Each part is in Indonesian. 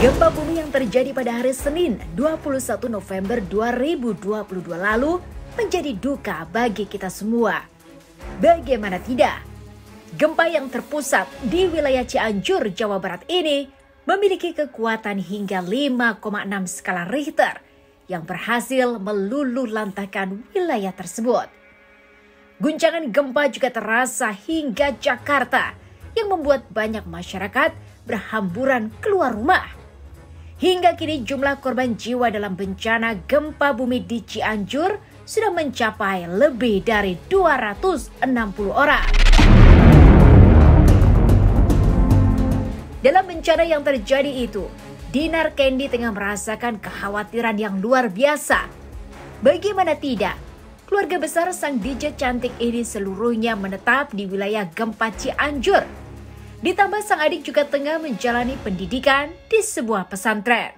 Gempa bumi yang terjadi pada hari Senin 21 November 2022 lalu menjadi duka bagi kita semua. Bagaimana tidak? Gempa yang terpusat di wilayah Cianjur, Jawa Barat ini memiliki kekuatan hingga 5,6 skala Richter yang berhasil meluluhlantahkan wilayah tersebut. Guncangan gempa juga terasa hingga Jakarta yang membuat banyak masyarakat berhamburan keluar rumah. Hingga kini jumlah korban jiwa dalam bencana gempa bumi di Cianjur sudah mencapai lebih dari 260 orang. Dalam bencana yang terjadi itu, Dinar Kendi tengah merasakan kekhawatiran yang luar biasa. Bagaimana tidak, keluarga besar sang DJ cantik ini seluruhnya menetap di wilayah gempa Cianjur. Ditambah sang adik juga tengah menjalani pendidikan di sebuah pesantren.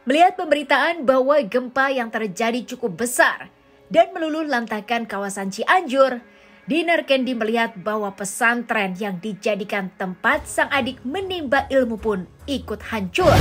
Melihat pemberitaan bahwa gempa yang terjadi cukup besar dan meluluhlantahkan kawasan Cianjur, Dinar Kendi melihat bahwa pesantren yang dijadikan tempat sang adik menimba ilmu pun ikut hancur.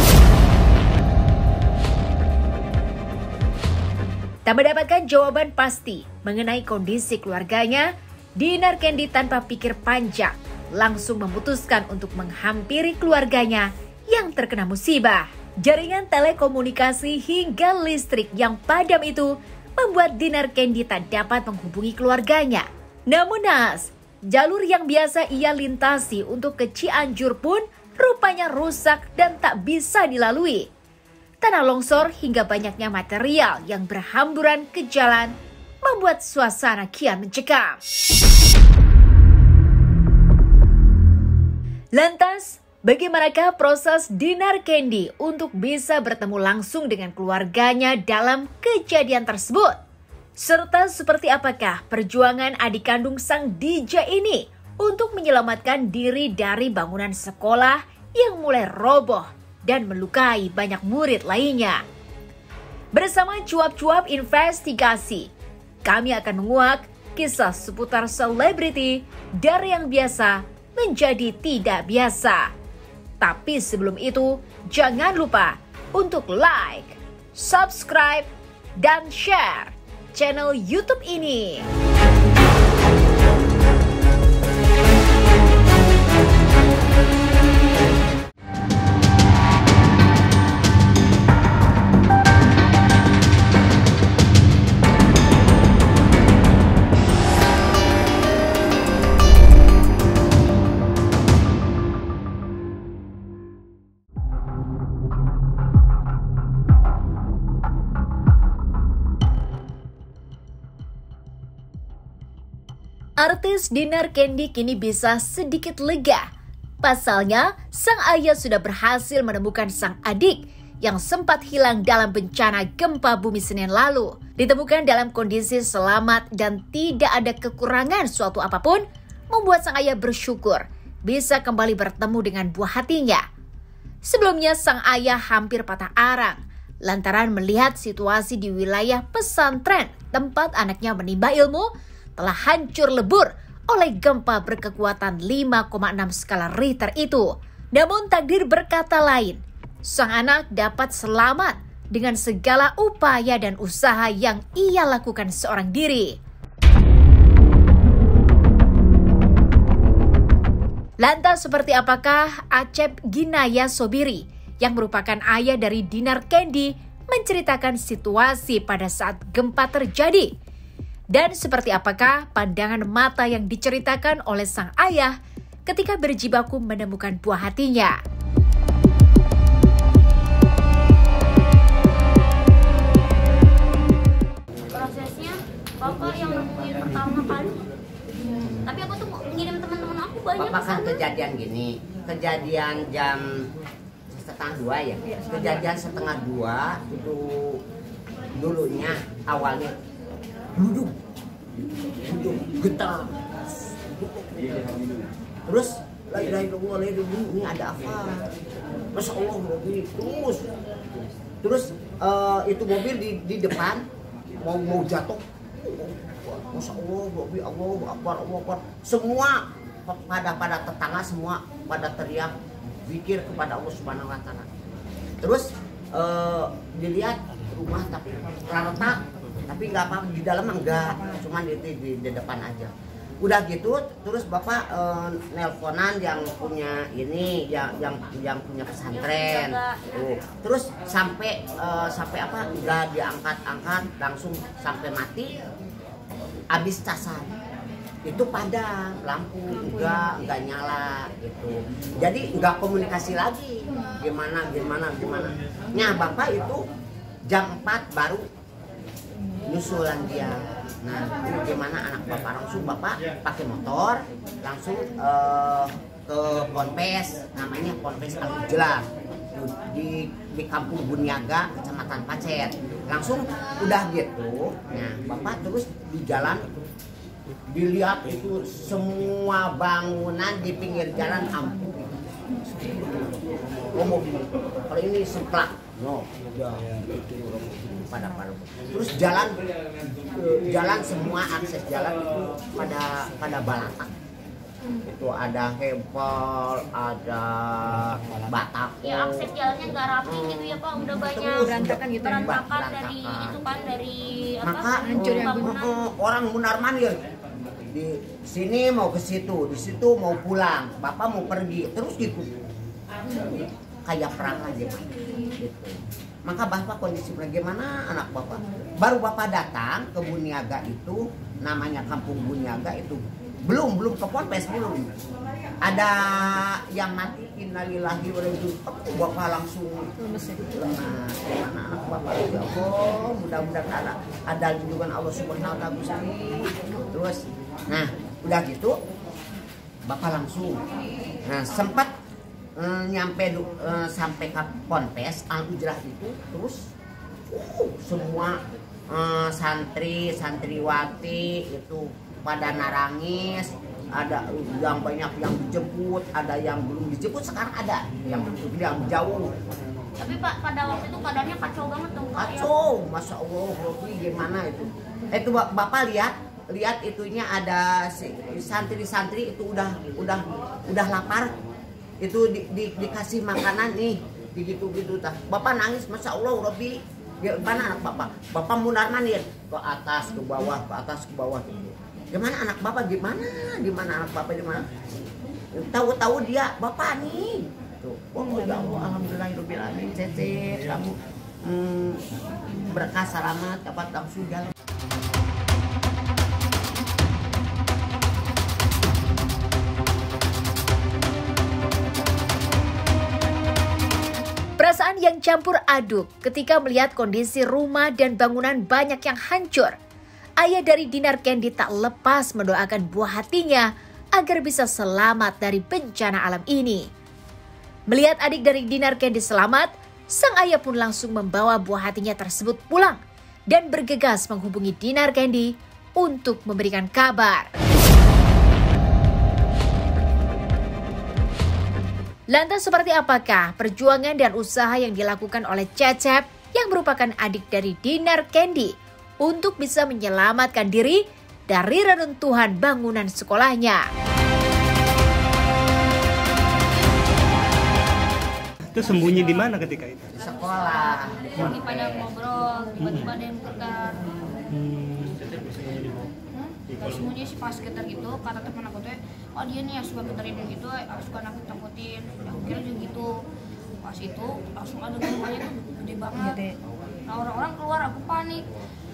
Tak mendapatkan jawaban pasti mengenai kondisi keluarganya, Dinar Kendi tanpa pikir panjang langsung memutuskan untuk menghampiri keluarganya yang terkena musibah. Jaringan telekomunikasi hingga listrik yang padam itu membuat Dinar Kendi tak dapat menghubungi keluarganya. Namun naas, jalur yang biasa ia lintasi untuk ke Cianjur pun rupanya rusak dan tak bisa dilalui. Tanah longsor hingga banyaknya material yang berhamburan ke jalan membuat suasana kian mencekam. Lantas, bagaimanakah proses Dinar Kendi untuk bisa bertemu langsung dengan keluarganya dalam kejadian tersebut? Serta seperti apakah perjuangan adik kandung sang DJ ini untuk menyelamatkan diri dari bangunan sekolah yang mulai roboh dan melukai banyak murid lainnya? Bersama cuap-cuap investigasi, kami akan menguak kisah seputar selebriti dari yang biasa menjadi tidak biasa. Tapi sebelum itu, jangan lupa untuk like, subscribe, dan share channel YouTube ini. Artis Dinar Kendi kini bisa sedikit lega. Pasalnya, sang ayah sudah berhasil menemukan sang adik yang sempat hilang dalam bencana gempa bumi Senin lalu. Ditemukan dalam kondisi selamat dan tidak ada kekurangan suatu apapun, membuat sang ayah bersyukur bisa kembali bertemu dengan buah hatinya. Sebelumnya, sang ayah hampir patah arang lantaran melihat situasi di wilayah pesantren tempat anaknya menimba ilmu telah hancur lebur oleh gempa berkekuatan 5,6 skala Richter itu. Namun takdir berkata lain, sang anak dapat selamat dengan segala upaya dan usaha yang ia lakukan seorang diri. Lantas seperti apakah Acep Ginaya Sobiri yang merupakan ayah dari Dinar Kendi menceritakan situasi pada saat gempa terjadi? Dan seperti apakah pandangan mata yang diceritakan oleh sang ayah ketika berjibaku menemukan buah hatinya? Prosesnya bapak yang nemuin pertama kali. Tapi aku tuh ngirim teman-teman aku banyak. Bapak kan kejadian gini, kejadian jam 1:30 ya. Kejadian 1:30 itu dulunya awalnya duduk getar, terus la ilaha illallah, ini ada apa? Masya Allah mobil terus itu mobil di depan mau jatuh. Masya Allah mobil, Allahu Akbar. Semua pada tetangga semua pada teriak zikir kepada Allah Subhanahu Wa Taala. Terus dilihat rumah tapi retak, tapi nggak apa di dalam enggak, cuman di depan aja. Udah gitu, terus bapak nelponan yang punya ini, yang punya pesantren. Tuh. Terus sampai apa? Nggak diangkat-angkat, langsung sampai mati. Habis casan. Itu padam, lampu enggak nyala gitu. Jadi enggak komunikasi lagi. Gimana. Nah, bapak itu jam 4 baru nyusulan dia. Nah, ini gimana anak bapak, langsung bapak pakai motor langsung ke Ponpes, namanya Ponpes Al-Ujlah di Kampung Buniaga, Kecamatan Pacet. Langsung udah gitu. Nah, bapak terus di jalan dilihat itu semua bangunan di pinggir jalan ampuh. Kalau ini semplak, pada terus jalan semua akses jalan itu pada balatak. Itu ada hempel, ada batak. Ya akses jalannya nggak rapi gitu ya Pak, udah banyak berantakan gitu. berantakan dari itu kan dari apa? Maka hancur yang orang mundar mandir di sini mau ke situ, di situ mau pulang, bapak mau pergi, terus gitu. Kayak perang aja gitu. Maka bapak kondisi bagaimana anak bapak? Baru bapak datang ke Buniaga itu, namanya Kampung Buniaga itu belum ke Ponpes belum. Ada yang mati innalillahi wa inna ilaihi raji'un. Bapak langsung lemah. Gimana anak bapak? Ya Allah, mudah-mudahan ada lindungan Allah Subhanahu wa taala Gusti. Terus nah, udah gitu bapak langsung. Nah, sempat sampai ke Ponpes Al-Ujlah itu, terus semua santriwati itu pada narangis, ada yang banyak yang dijemput, ada yang belum dijemput, sekarang ada yang jauh. Tapi Pak, pada waktu itu keadaannya kacau banget dong Pak. Kacau, masya Allah, gimana itu? Itu bapak lihat itunya ada santri-santri itu udah lapar, itu dikasih makanan nih, gitu tah. Bapak nangis, masya Allah, Robi. Gimana anak bapak mundar mandir ke atas ke bawah, ke atas ke bawah. Gimana anak bapak, gimana anak bapak, gimana? Tahu dia bapak nih. Tuh, oh ya Allah, alhamdulillahirabbil alamin. Cece, kamu berkah selamat dapat langsung jalan. Perasaan yang campur aduk ketika melihat kondisi rumah dan bangunan banyak yang hancur. Ayah dari Dinar Candy tak lepas mendoakan buah hatinya agar bisa selamat dari bencana alam ini. Melihat adik dari Dinar Candy selamat, sang ayah pun langsung membawa buah hatinya tersebut pulang dan bergegas menghubungi Dinar Candy untuk memberikan kabar. Lantas seperti apakah perjuangan dan usaha yang dilakukan oleh Cecep yang merupakan adik dari Dinar Candy untuk bisa menyelamatkan diri dari reruntuhan bangunan sekolahnya? Itu sembunyi di mana ketika itu? Di sekolah. Lagi pada ngobrol, tiba-tiba ada yang tegar. Semuanya sih pas getar gitu, kata teman aku tuh, oh dia nih yang suka getarin gitu, suka nakut-nakutin. Aku kira juga gitu. Pas itu langsung ada gempanya tuh gede banget. Nah orang-orang keluar, aku panik.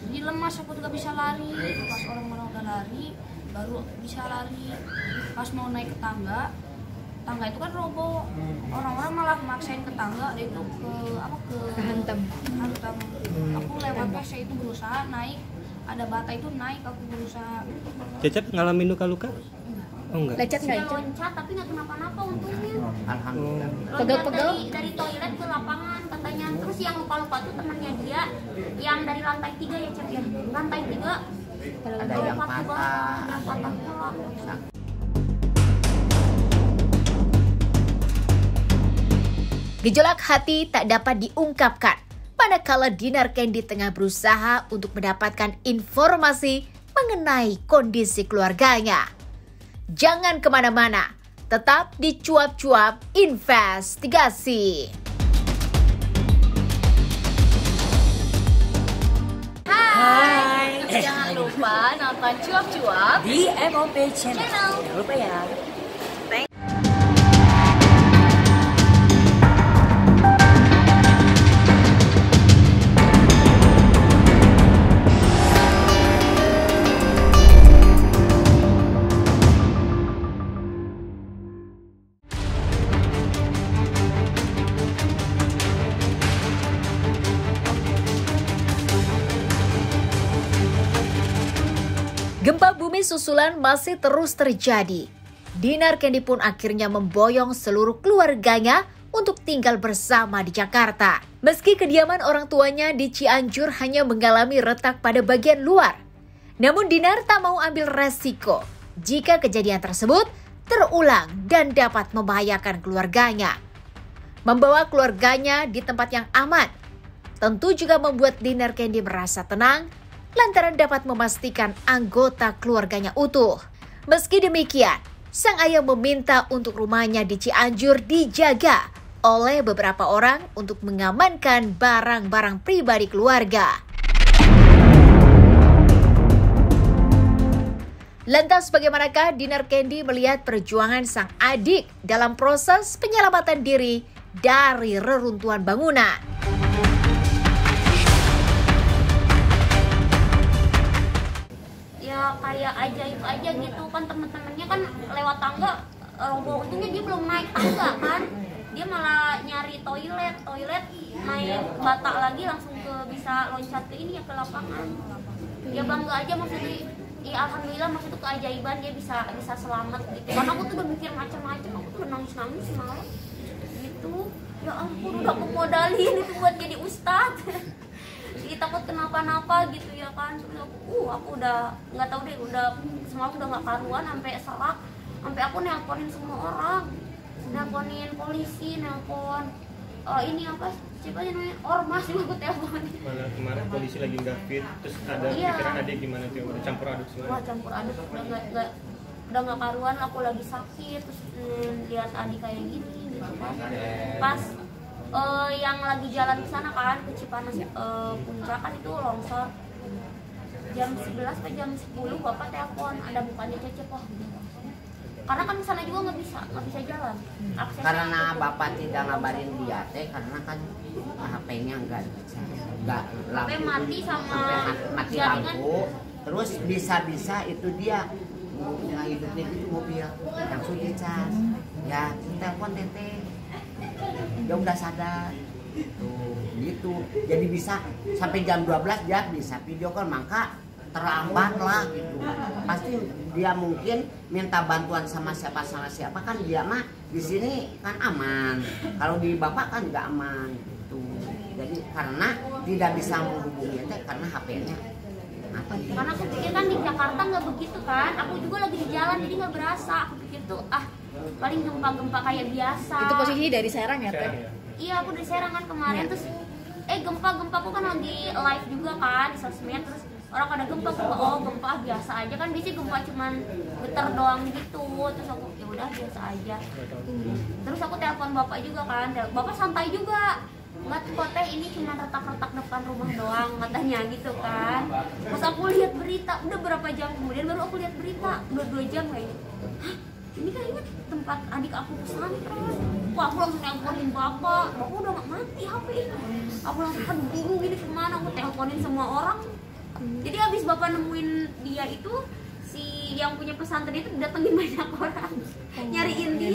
Jadi lemas, aku tuh gak bisa lari. Pas orang-orang udah lari, baru bisa lari. Pas mau naik ke tangga itu kan roboh. Orang-orang malah maksain ke tangga, dia itu ke hantam. Aku lewat pas itu berusaha naik, ada bata itu naik, aku berusaha. Cecep ngalamin luka-luka? Oh enggak. Lecet nggak itu? Loncat tapi nggak kenapa-napa untungnya. Alhamdulillah. Pegel-pegel? Dari toilet ke lapangan katanya. Terus yang lupa-lupa tuh temannya dia, yang dari lantai 3 ya Cep ya. Lantai 3 Ada yang patah, pula. Gejolak hati tak dapat diungkapkan manakala Dinar Candy tengah berusaha untuk mendapatkan informasi mengenai kondisi keluarganya. Jangan kemana-mana, tetap di Cuap-Cuap Investigasi. Jangan lupa nonton Cuap-Cuap di MOP Channel. Jangan lupa ya. Gempa bumi susulan masih terus terjadi. Dinar Candy pun akhirnya memboyong seluruh keluarganya untuk tinggal bersama di Jakarta. Meski kediaman orang tuanya di Cianjur hanya mengalami retak pada bagian luar, namun Dinar tak mau ambil resiko jika kejadian tersebut terulang dan dapat membahayakan keluarganya. Membawa keluarganya di tempat yang aman tentu juga membuat Dinar Candy merasa tenang lantaran dapat memastikan anggota keluarganya utuh. Meski demikian, sang ayah meminta untuk rumahnya di Cianjur dijaga oleh beberapa orang untuk mengamankan barang-barang pribadi keluarga. Lantas bagaimanakah Dinar Candy melihat perjuangan sang adik dalam proses penyelamatan diri dari reruntuhan bangunan? Ya kayak ajaib aja gitu kan, temen-temennya kan lewat tangga roboh, untungnya dia belum naik tangga kan, dia malah nyari toilet naik bata lagi langsung bisa loncat ke ini ya, ke lapangan. Ya bangga aja maksudnya, ya alhamdulillah maksudnya keajaiban dia bisa selamat gitu. Karena aku tuh udah mikir macam-macam, aku tuh udah nangis semalam gitu. Ya ampun, udah aku modalin itu buat jadi ustadz. Takut kenapa-napa gitu ya kan. Aku udah nggak tahu deh, udah semalam udah nggak karuan, sampai serak, sampai aku nelponin semua orang, nelponin polisi, nelpon ini apa siapa sih namanya, ormas juga aku teleponin. Kemarin polisi lagi nggak fit, terus ada pikiran adik gimana tuh, udah campur aduk semua. Wah campur aduk, udah nggak karuan, aku lagi sakit, terus lihat adik kayak gini gitu kan. Pas yang lagi jalan ke sana kan, ke Cipanas Puncak kan itu longsor jam 11 atau jam 10 bapak telepon ada bukannya Cecep wah gitu. Karena kan ke sana juga nggak bisa jalan. Aksesnya Karena bapak tidak ngabarin dia teh karena kan HP-nya nggak sampai mati sama mati jaringan. lampu. Terus bisa itu dia hidupnya itu mobil langsung dicas. Ya telepon teteh. Dia udah sadar tuh gitu, jadi bisa sampai jam 12 dia bisa video call, maka terlambat lah gitu. Pasti dia mungkin minta bantuan sama siapa kan, dia mah di sini kan aman, kalau di bapak kan nggak aman gitu. Jadi karena tidak bisa menghubungi teh karena HP-nya apa gitu. Karena aku pikir kan di Jakarta nggak begitu kan, aku juga lagi di jalan jadi nggak berasa, aku pikir tuh paling gempa-gempa kayak biasa. Itu posisinya dari Serang ya Teh? Iya, aku dari Serang kan kemarin. Terus gempa aku kan lagi live juga kan di sosmed, terus orang pada gempa gempa biasa aja kan, biasanya gempa cuman getar doang gitu. Terus aku ya udah biasa aja. Terus aku telepon bapak juga kan, bapak santai juga, nggak kok Teh, ini cuma retak-retak depan rumah doang katanya gitu kan. Pas aku lihat berita, udah berapa jam kemudian baru aku lihat berita, udah 2 jam kayaknya. Ini kayaknya tempat adik aku pesantren. Wah, aku langsung nelponin bapak udah gak mati HP. Aku langsung bingung gini kemana, aku teleponin semua orang. Jadi habis bapak nemuin dia itu, si yang punya pesantren itu datengin banyak orang nyariin dia.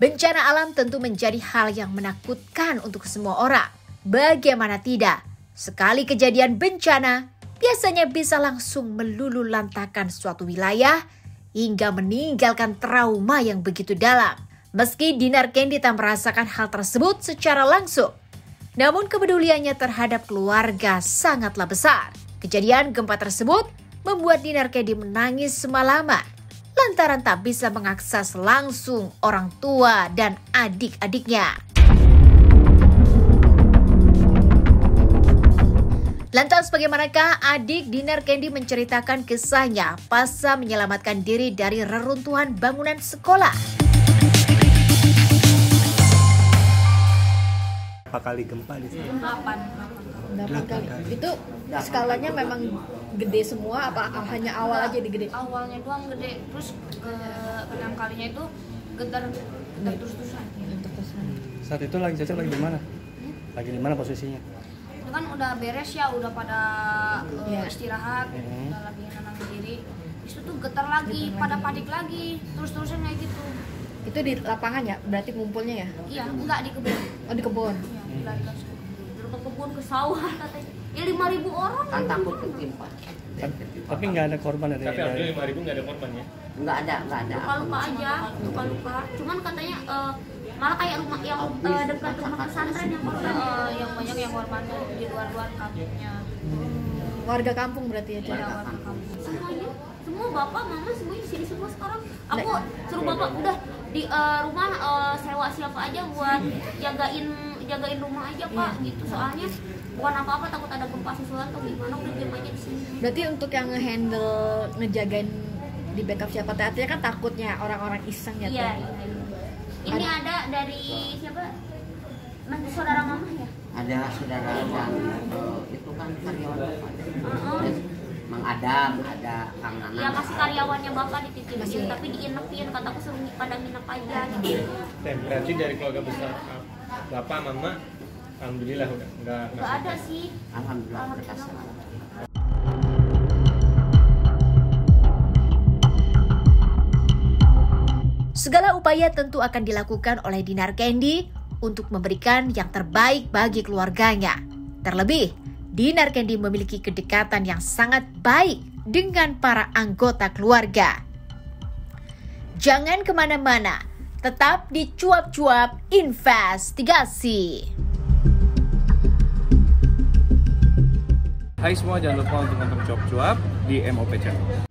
Bencana alam tentu menjadi hal yang menakutkan untuk semua orang. Bagaimana tidak, sekali kejadian bencana, biasanya bisa langsung meluluhlantakkan suatu wilayah hingga meninggalkan trauma yang begitu dalam. Meski Dinar Candy tak merasakan hal tersebut secara langsung, namun kepeduliannya terhadap keluarga sangatlah besar. Kejadian gempa tersebut membuat Dinar Candy menangis semalaman lantaran tak bisa mengakses langsung orang tua dan adik-adiknya. Lantas bagaimanakah adik Dinar Candy menceritakan kisahnya pasca menyelamatkan diri dari reruntuhan bangunan sekolah? Berapa kali gempa di sini? 8 kali. Itu skalanya memang gede semua apa hanya awal aja di gede? Awalnya doang gede, terus ke 6 kalinya itu getar terus-terusan. Saat itu lagi Caca lagi di mana? Lagi di mana posisinya? Itu kan udah beres ya, udah pada istirahat, udah lagi nenang diri. Itu tuh getar lagi, pada panik lagi, terus-terusan kayak gitu. Itu di lapangan ya? Berarti ngumpulnya ya? Iya, enggak di kebun. Oh di kebun? Iya, dilarikan ke kebun, ke sawah katanya. Ya 5.000 orang. Kan takut ketimpa. Tapi nggak ada korban dari. Tapi alhamdulillah 5.000 nggak ada korban ya. Nggak ada. Luka-luka aja, luka-luka. Cuman katanya malah kayak rumah yang dekat rumah pesantren yang korban. Yang banyak yang korban tuh di luar-luar kampungnya. Warga kampung berarti ya? Iya, warga kampung. Semuanya, semua bapak, mama semuanya sini semua sekarang. Aku suruh bapak udah di rumah sewa siapa aja buat jagain rumah aja pak, gitu. Soalnya bukan apa-apa, takut ada gempa susulan atau gimana, udah diam aja di sini. Berarti untuk yang ngehandle ngejagain di backup siapa? Artinya kan takutnya orang-orang iseng ya? Iya. Ini ada dari siapa? Saudara mama ya? Ada saudara dan itu kan karyawan bapak. Mang Adam, ada Kang Nana. Ya masih karyawannya bapak dititipin, tapi diinepin, kataku suruh pada nginep aja gitu. Berarti dari keluarga besar bapak, mama, alhamdulillah udah nggak ada sih. Alhamdulillah mereka selamat. Segala upaya tentu akan dilakukan oleh Dinar Candy untuk memberikan yang terbaik bagi keluarganya. Terlebih, Dinar Candy memiliki kedekatan yang sangat baik dengan para anggota keluarga. Jangan kemana-mana, tetap di Cuap-Cuap Investigasi. Hai semua, jangan lupa untuk nonton Cuap-Cuap di MOP Channel.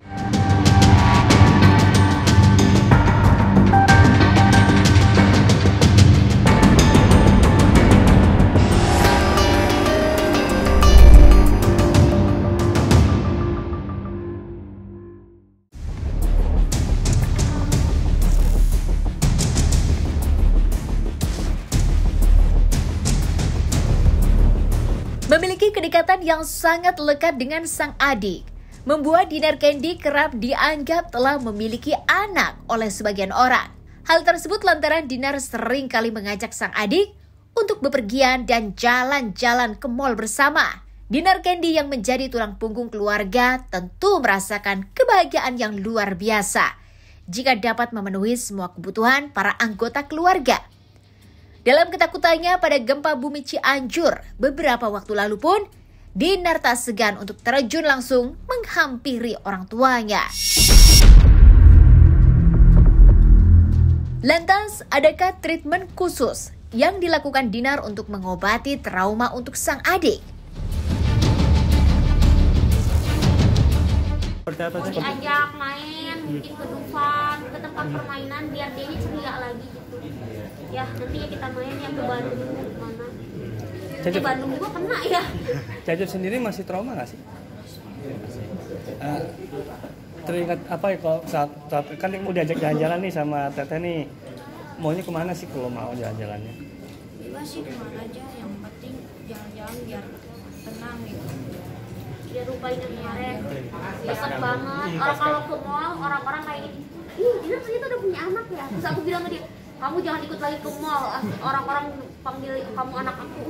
Memiliki kedekatan yang sangat lekat dengan sang adik, membuat Dinar Candy kerap dianggap telah memiliki anak oleh sebagian orang. Hal tersebut lantaran Dinar sering kali mengajak sang adik untuk bepergian dan jalan-jalan ke mal bersama. Dinar Candy yang menjadi tulang punggung keluarga tentu merasakan kebahagiaan yang luar biasa jika dapat memenuhi semua kebutuhan para anggota keluarga. Dalam ketakutannya pada gempa bumi Cianjur beberapa waktu lalu pun, Dinar tak segan untuk terjun langsung menghampiri orang tuanya. Lantas, adakah treatment khusus yang dilakukan Dinar untuk mengobati trauma untuk sang adik? Mau diajak main, mungkin ke Dufan, ke tempat permainan biar dia ceria lagi gitu. Ya nanti ya kita main yang ke Bandung mana. Di Bandung juga kena ya. Caca sendiri masih trauma nggak sih? Teringat apa ya kalau saat kan mau diajak jalan-jalan nih sama Teteh nih, maunya kemana sih kalau mau jalan-jalannya? Bebas sih kemana aja, yang penting jalan-jalan biar tenang gitu. Biar lupain yang kemarin, dekat banget. Orang kalau ke mall orang-orang kayak gini, Dina ternyata udah punya anak ya. Terus aku bilang ke dia, kamu jangan ikut lagi ke mall, orang-orang panggil kamu anak aku.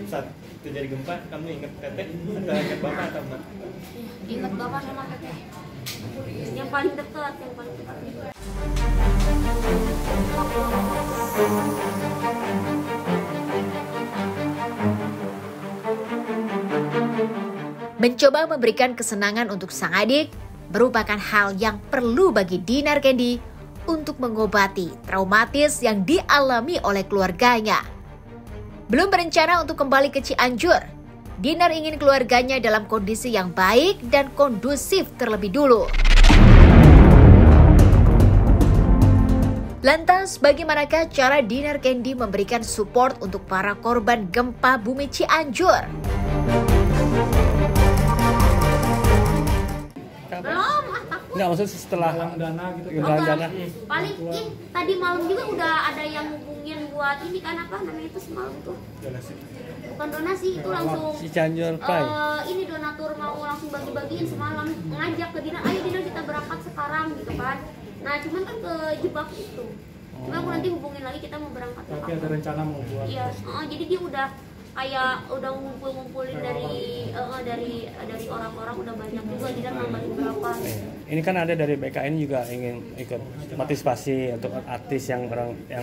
Saat terjadi gempa, kamu ingat Teteh atau ingat bapak atau emak? Ingat bapak sama Teteh. Yang paling dekat, Mencoba memberikan kesenangan untuk sang adik merupakan hal yang perlu bagi Dinar Candy untuk mengobati traumatis yang dialami oleh keluarganya. Belum berencana untuk kembali ke Cianjur, Dinar ingin keluarganya dalam kondisi yang baik dan kondusif terlebih dulu. Lantas, bagaimanakah cara Dinar Candy memberikan support untuk para korban gempa bumi Cianjur? Enggak, maksudnya setelah dana gitu. galang dana. Paling tadi malam juga udah ada yang hubungin buat ini kan apa namanya itu semalam tuh. Bukan donasi, itu langsung Si Cianjur Pride. ini donatur mau langsung bagi-bagiin semalam, ngajak ke Dinar, ayo Dinar kita berangkat sekarang gitu kan. Nah cuman kan kejebak itu. Cuma aku nanti hubungin lagi kita mau berangkat. Tapi ada rencana mau buat. Iya, jadi dia udah kayak udah ngumpulin dari orang-orang udah banyak juga, Dinar nambahin berapa. Ini kan ada dari BKN juga ingin ikut partisipasi untuk artis yang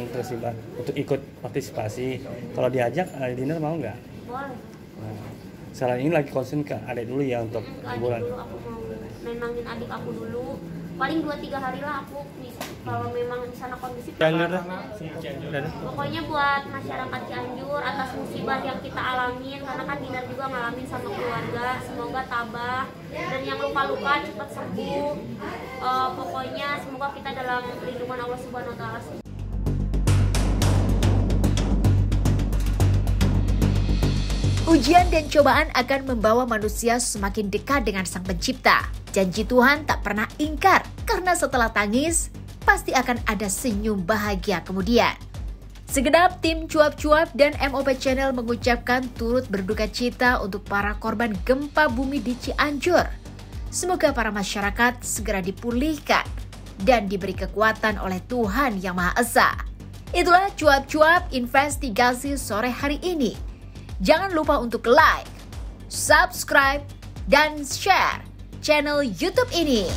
terlibat untuk ikut partisipasi. Kalau diajak, Dinar mau nggak? Boleh. Nah, sekarang ini lagi concern ke adik dulu ya untuk Ke adik hiburan. dulu, aku mau nenangin adik aku dulu. Paling 2-3 hari lah aku kalau memang di sana kondusif. Pokoknya buat masyarakat Cianjur atas musibah yang kita alamin, karena kan Dinar juga ngalamin sama keluarga, semoga tabah dan yang luka-luka cepat sembuh. Pokoknya semoga kita dalam lindungan Allah Subhanahu wa taala. Ujian dan cobaan akan membawa manusia semakin dekat dengan Sang Pencipta. Janji Tuhan tak pernah ingkar, karena setelah tangis, pasti akan ada senyum bahagia kemudian. Segenap tim Cuap-Cuap dan MOP Channel mengucapkan turut berduka cita untuk para korban gempa bumi di Cianjur. Semoga para masyarakat segera dipulihkan dan diberi kekuatan oleh Tuhan Yang Maha Esa. Itulah Cuap-Cuap investigasi sore hari ini. Jangan lupa untuk like, subscribe, dan share channel YouTube ini.